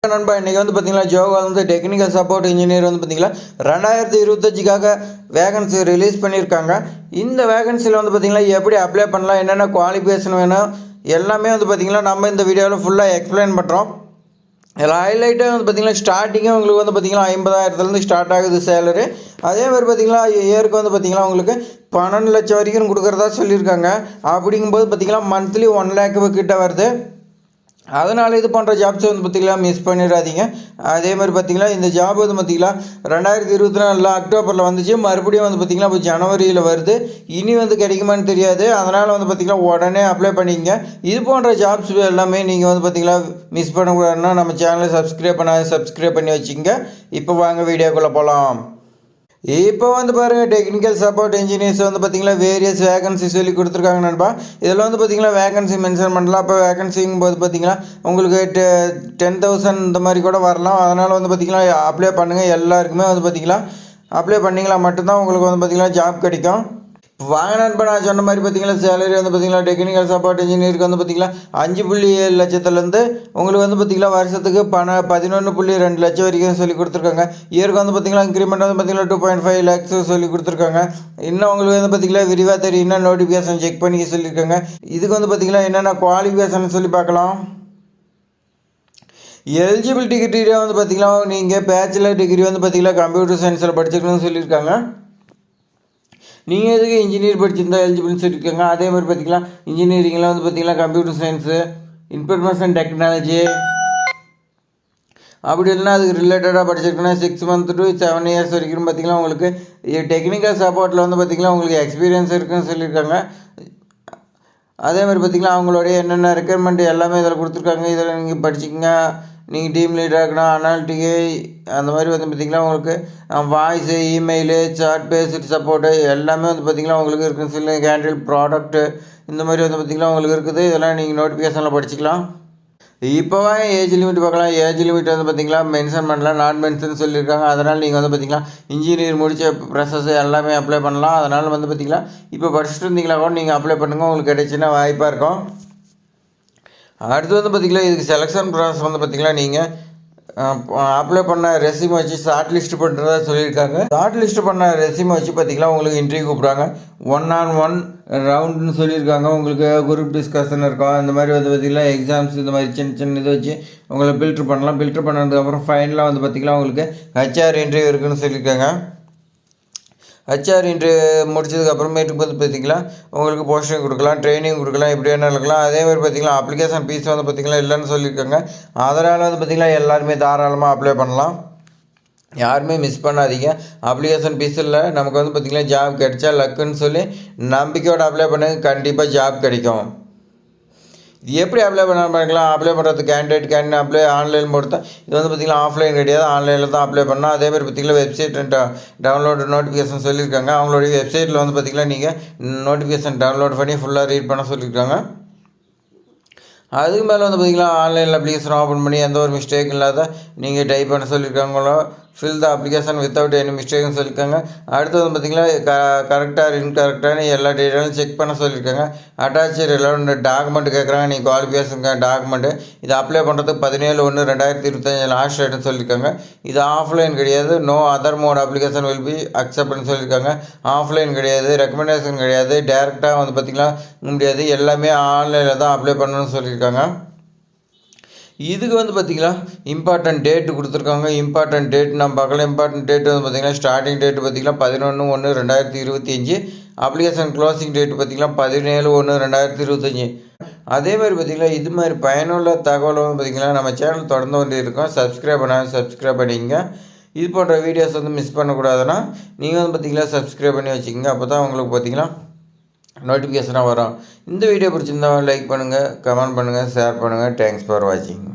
நண்பா இன்றைக்கி வந்து பார்த்திங்கன்னா ஜோவா வந்து டெக்னிக்கல் சப்போர்ட் இன்ஜினியர் வந்து பார்த்திங்கன்னா 2025க்காக வேகன்சி ரிலீஸ் பண்ணியிருக்காங்க. இந்த வேகன்சியில் வந்து பார்த்திங்கன்னா எப்படி அப்ளை பண்ணலாம், என்னென்ன குவாலிஃபிகேஷன் வேணும் எல்லாமே வந்து பார்த்திங்கன்னா நம்ம இந்த வீடியோவில் ஃபுல்லாக எக்ஸ்பிளைன் பண்ணுறோம். இதில் ஹைலைட்டாக வந்து பார்த்திங்கன்னா ஸ்டார்டிங்கே உங்களுக்கு வந்து பார்த்திங்கன்னா 50,000 ஸ்டார்ட் ஆகுது சேலரி. அதே மாதிரி பார்த்திங்கன்னா இயருக்கு வந்து பார்த்திங்கன்னா உங்களுக்கு 12 லட்சம் வரைக்கும் கொடுக்குறதா சொல்லியிருக்காங்க. அப்படிங்கும்போது பார்த்திங்கன்னா மந்த்லி 1 lakh கிட்ட வருது. அதனால் இது பண்ணுற ஜாப்ஸ் வந்து பார்த்திங்கன்னா மிஸ் பண்ணிடாதீங்க. அதே மாதிரி பார்த்திங்கன்னா இந்த ஜாப் வந்து பார்த்திங்கன்னா 2024 அக்டோபரில் வந்துச்சு. மறுபடியும் வந்து பார்த்திங்கன்னா இப்போ ஜனவரியில் வருது. இனி வந்து கிடைக்குமான்னு தெரியாது. அதனால் வந்து பார்த்திங்கன்னா உடனே அப்ளை பண்ணிங்க. இது போன்ற ஜாப்ஸ் எல்லாமே நீங்கள் வந்து பார்த்திங்கன்னா மிஸ் பண்ணக்கூடாதுன்னா நம்ம சேனலை சப்ஸ்கிரைப் பண்ணி வச்சுங்க. இப்போ வாங்க வீடியோக்குள்ளே போகலாம். இப்போ வந்து பாருங்கள், டெக்னிக்கல் சப்போர்ட் இன்ஜினியர்ஸ் வந்து பார்த்திங்கன்னா வேரியஸ் வேகன்சி சொல்லி கொடுத்துருக்காங்க நண்பா. இதில் வந்து பார்த்திங்கன்னா வேகன்சி மென்ஷன் பண்ணலாம். அப்போ வேகன்சிங்கும் போது பார்த்திங்கன்னா உங்களுக்கு 10,000 இந்த மாதிரி கூட வரலாம். அதனால் வந்து பார்த்திங்கன்னா அப்ளை பண்ணுங்கள். எல்லாருக்குமே வந்து பார்த்திங்கன்னா அப்ளை பண்ணிங்களா மட்டும்தான் உங்களுக்கு வந்து பார்த்திங்கன்னா ஜாப் கிடைக்கும். வாங்க நண்பா, நான் சொன்ன மாதிரி பார்த்திங்கன்னா சேலரி வந்து பார்த்திங்கன்னா டெக்னிக்கல் சப்போர்ட் இன்ஜினியருக்கு வந்து பார்த்திங்கன்னா 5.7 லட்சத்துலேருந்து உங்களுக்கு வந்து பார்த்திங்கன்னா வருஷத்துக்கு 11.2 லட்சம் வரைக்கும் சொல்லி கொடுத்துருக்காங்க. இயருக்கு வந்து பார்த்திங்கன்னா இன்க்ரிமெண்ட் வந்து பார்த்திங்கன்னா 2.5 lakhs சொல்லி கொடுத்துருக்காங்க. இன்னும் உங்களுக்கு வந்து பார்த்திங்கன்னா விரிவாக தெரியும், இன்னும் நோட்டிஃபிகேஷன் செக் பண்ணி சொல்லியிருக்காங்க. இதுக்கு வந்து பார்த்திங்கன்னா என்னென்ன குவாலிஃபிகேஷன் சொல்லி பார்க்கலாம். எலிஜிபிலிட்டி கிட்டீரியா வந்து பார்த்திங்கன்னா நீங்கள் பேச்சுலர் டிகிரி வந்து பார்த்திங்கன்னா கம்ப்யூட்டர் சயின்ஸில் படிச்சிருக்கணும்னு சொல்லியிருக்காங்க. நீங்கள் எதுக்கு இன்ஜினியர் படிச்சிருந்தால் எலிஜிபிள்னு சொல்லியிருக்காங்க. அதே மாதிரி பார்த்திங்கன்னா இன்ஜினியரிங்கில் வந்து பார்த்திங்கன்னா கம்ப்யூட்டர் சயின்ஸு, இன்ஃபர்மேஷன் டெக்னாலஜி அப்படி இல்லைன்னா அதுக்கு ரிலேட்டடாக படிச்சிருக்கோன்னா 6 months to 7 years வரைக்கும் பார்த்திங்கன்னா உங்களுக்கு டெக்னிக்கல் சப்போர்ட்டில் வந்து பார்த்திங்கன்னா உங்களுக்கு எக்ஸ்பீரியன்ஸ் இருக்குன்னு சொல்லியிருக்காங்க. அதே மாதிரி பார்த்திங்கன்னா அவங்களுடைய என்னென்ன ரெக்குயர்மெண்ட் எல்லாமே இதில் கொடுத்துருக்காங்க. இதில் நீங்கள் படிச்சிக்கங்க. நீங்கள் டீம் லீடராக இருக்கணும், அனாலிட்டிக்கு அந்த மாதிரி வந்து பார்த்திங்கன்னா உங்களுக்கு voice, email, chat based support எல்லாமே வந்து பார்த்திங்கன்னா உங்களுக்கு இருக்குன்னு சொல்லி கேண்டில் ப்ராடக்ட்டு இந்த மாதிரி வந்து பார்த்திங்கன்னா உங்களுக்கு இருக்குது. இதெல்லாம் நீங்கள் நோட்டிஃபிகேஷனில் படிச்சிக்கலாம். இப்போவா ஏஜ் லிமிட் பார்க்கலாம். ஏஜ் லிமிட் வந்து பார்த்திங்கன்னா மென்ஷன் பண்ணலாம், நாட் மென்ஷன் சொல்லியிருக்காங்க. அதனால் நீங்கள் வந்து பார்த்திங்கன்னா இன்ஜினியர் முடித்த ப்ரெசஸ் எல்லாமே அப்ளை பண்ணலாம். அதனால் வந்து பார்த்திங்கன்னா இப்போ படிச்சுட்டு இருந்தீங்களா கூட நீங்கள் அப்ளை பண்ணுங்கள், உங்களுக்கு கிடைச்சின்னா வாய்ப்பாக இருக்கும். அடுத்து வந்து பார்த்திங்கன்னா இதுக்கு செலெக்ஷன் ப்ராசஸ் வந்து பார்த்திங்கன்னா நீங்கள் அப்ளை பண்ண ரெசியூம் வச்சு ஷார்ட் லிஸ்ட் பண்ணுறதா சொல்லியிருக்காங்க. ஷார்ட் லிஸ்ட் பண்ண ரெசியூம் வச்சு பார்த்திங்கன்னா உங்களுக்கு இன்டர்வியூ கூப்பிட்றாங்க. 1-on-1 ரவுண்டுன்னு சொல்லியிருக்காங்க. உங்களுக்கு குரூப் டிஸ்கஷன் இருக்கும். இந்த மாதிரி வந்து பார்த்திங்கன்னா எக்ஸாம்ஸ் இந்த மாதிரி சின்ன இது வச்சு உங்களை ஃபில்ட்ரு பண்ணலாம். ஃபில்ட்ரு பண்ணதுக்கப்புறம் ஃபைனலாக வந்து பார்த்திங்கன்னா உங்களுக்கு ஹெச்ஆர் இன்டர்வியூ இருக்குதுன்னு சொல்லியிருக்காங்க. ஹெச்ஆர் இன்டர்வியூ முடிச்சதுக்கப்புறமேட்டுக்கு வந்து பார்த்திங்கன்னா உங்களுக்கு போஸ்டிங் கொடுக்கலாம், ட்ரைனிங் கொடுக்கலாம், இப்படி என்ன இருக்கலாம். அதே மாதிரி பார்த்திங்கன்னா அப்ளிகேஷன் ஃபீஸ் வந்து பார்த்திங்கன்னா இல்லைன்னு சொல்லியிருக்காங்க. அதனால் வந்து பார்த்திங்கன்னா எல்லாருமே தாராளமாக அப்ளை பண்ணலாம். யாருமே மிஸ் பண்ணாதீங்க. அப்ளிகேஷன் ஃபீஸ் இல்லை, நமக்கு வந்து பார்த்திங்கன்னா ஜாப் கிடைச்சா லக்குன்னு சொல்லி நம்பிக்கையோடு அப்ளை பண்ணுங்க, கண்டிப்பாக ஜாப் கிடைக்கும். இது எப்படி அப்ளை பண்ணலாம்? அப்ளை பண்ணுறதுக்கு கேண்டிடேட் அப்ளை ஆன்லைன் போட்டு தான். இது வந்து பார்த்திங்கன்னா ஆஃப்லைன் கிடையாது, ஆன்லைனில் தான் அப்ளை பண்ணலாம். அதே மாதிரி பார்த்திங்கன்னா வெப்சைட் டவுன்லோடு நோட்டிஃபிகேஷன் சொல்லியிருக்காங்க. அவங்களுடைய வெப்சைட்டில் வந்து பார்த்திங்கன்னா நீங்கள் நோட்டிஃபிகேஷன் டவுன்லோட் பண்ணி ஃபுல்லாக ரீட் பண்ண சொல்லியிருக்காங்க. அதுக்கு மேலே வந்து பார்த்திங்கன்னா ஆன்லைனில் அப்ளிகேஷன் ஓப்பன் பண்ணி எந்த ஒரு மிஸ்டேக் இல்லாத நீங்கள் டைப் பண்ண சொல்லியிருக்காங்களோ fill the application without any மிஸ்டேக்னு சொல்லியிருக்காங்க. அடுத்து வந்து பார்த்திங்கன்னா கரெக்டாக இன்கரெக்டான எல்லா டீட்டெயிலும் செக் பண்ண சொல்லியிருக்காங்க. அட்டாச் ரெலவெண்ட் டாக்குமெண்ட் கேட்குறாங்க, நீங்கள் குவாலிஃபிகேஷன் டாக்குமெண்ட்டு. இது அப்ளை பண்ணுறதுக்கு 17/1/2025 லாஸ்ட் டேட்னு சொல்லியிருக்காங்க. இது ஆஃப்லைன் கிடையாது. No other mode application will be அக்செப்ட்னு சொல்லியிருக்காங்க. ஆஃப்லைன் கிடையாது, ரெக்கமெண்டேஷன் கிடையாது, டேரெக்டாக வந்து பார்த்திங்கன்னா முடியாது, எல்லாமே ஆன்லைனில் தான் அப்ளை பண்ணணும்னு சொல்லியிருக்காங்க. இதுக்கு வந்து பார்த்திங்கன்னா இம்பார்ட்டன்ட் டேட்டு கொடுத்துருக்காங்க. இம்பார்ட்டன்ட் டேட் நம்ம பார்க்கலாம். இம்பார்ட்டன்ட் டேட் வந்து பார்த்திங்கன்னா ஸ்டார்டிங் டேட்டு பார்த்திங்கன்னா 11/1/2025. அப்ளிகேஷன் க்ளோசிங் டேட்டு பார்த்திங்கன்னா 17/1/2025. அதே மாதிரி பார்த்திங்கன்னா இது மாதிரி பயனுள்ள தகவல் வந்து பார்த்திங்கன்னா நம்ம சேனல் தொடர்ந்து கொண்டு இருக்கோம். சப்ஸ்கிரைப் பண்ணிங்க. இது போன்ற வீடியோஸ் வந்து மிஸ் பண்ணக்கூடாதுன்னா நீங்கள் வந்து பார்த்திங்கன்னா சப்ஸ்கிரைப் பண்ணி வச்சுக்கோங்க. அப்போ தான் உங்களுக்கு பார்த்திங்கன்னா நோட்டிஃபிகேஷனாக வரும். இந்த வீடியோ பிடிச்சிருந்தா லைக் பண்ணுங்கள், கமெண்ட் பண்ணுங்கள், ஷேர் பண்ணுங்கள். தேங்க்ஸ் ஃபார் வாட்சிங்.